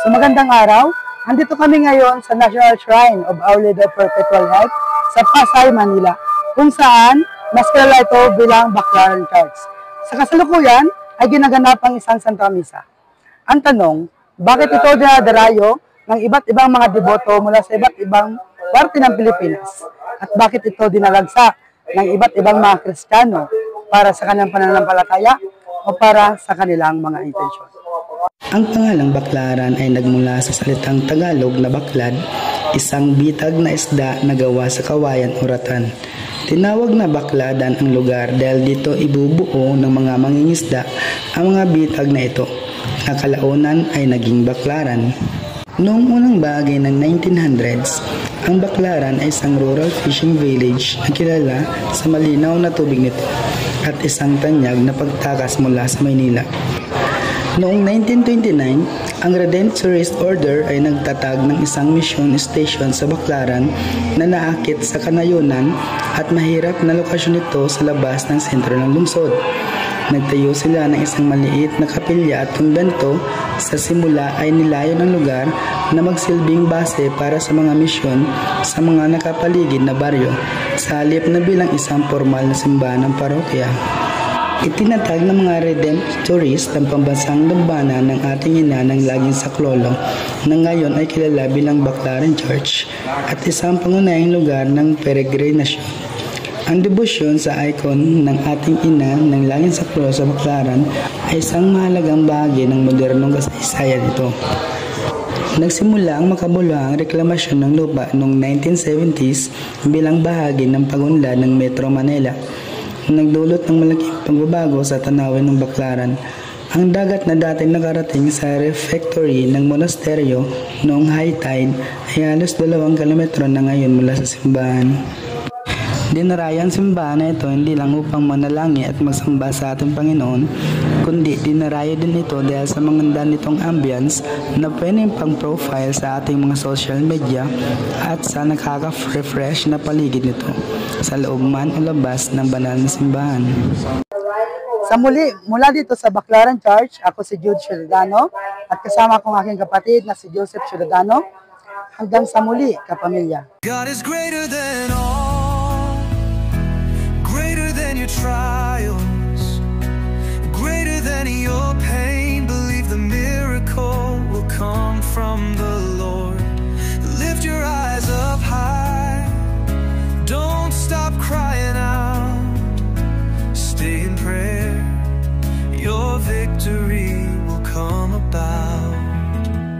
So magandang araw. Andito kami ngayon sa National Shrine of Our Lady of Perpetual Help sa Pasay, Manila, kung saan mas kilala ito bilang Baclaran Church. Sa kasalukuyan ay ginaganap ang isang Santa Misa. Ang tanong, bakit ito dinadarayo ng iba't ibang mga deboto mula sa iba't ibang parte ng Pilipinas? At bakit ito dinalagsa ng iba't ibang mga Kristiyano para sa kanilang pananampalataya o para sa kanilang mga intensyon? Ang pangalang Baclaran ay nagmula sa salitang Tagalog na baklad, isang bitag na isda na gawa sa kawayan o ratan. Tinawag na bakladan ang lugar dahil dito ibubuo ng mga mangingisda ang mga bitag na ito. Nakalaunan ay naging Baclaran. Noong unang bahagi ng 1900s, ang Baclaran ay isang rural fishing village na kilala sa malinaw na tubig nito at isang tanyag na pagtakas mula sa Maynila. Noong 1929, ang Redemptorist Order ay nagtatag ng isang mission station sa Baclaran na naakit sa kanayunan at mahirap na lokasyon nito sa labas ng sentro ng lungsod. Nagtayo sila ng isang maliit na kapilya at kumbento. Sa simula ay nilayo ng lugar na magsilbing base para sa mga misyon sa mga nakapaligid na baryo, sa halip na bilang isang formal na simbahan ng parokya. Itinatag ng mga Redemptorist ang pambansang dambana ng ating ina ng laging saklolo na ngayon ay kilala bilang Baclaran Church at isang pangunahing lugar ng peregrinasyon. Ang debosyon sa icon ng ating ina ng laging saklolo sa Baclaran ay isang mahalagang bahagi ng modernong kasaysayan nito. Nagsimula ang makabuluhang reklamasyon ng lupa noong 1970s bilang bahagi ng pagunlad ng Metro Manila. Nagdulot ng malaking pagbabago sa tanawin ng Baclaran. Ang dagat na dating nakarating sa refectory ng monasteryo noong high tide ay halos 2 kilometro na ngayon mula sa simbahan. Dinarayan simbahan na ito hindi lang upang manalangin at magsamba sa ating Panginoon, kundi dinarayo din ito dahil sa maganda nitong ambience na pwedeng pang-profile sa ating mga social media at sa nakaka-refresh na paligid nito sa loob man o labas ng banal na simbahan. Sa muli, mula dito sa Baclaran Church, ako si Jude Ciudadano at kasama kong aking kapatid na si Joseph Ciudadano. Hanggang sa muli, kapamilya. God is greater than all, greater than your trials.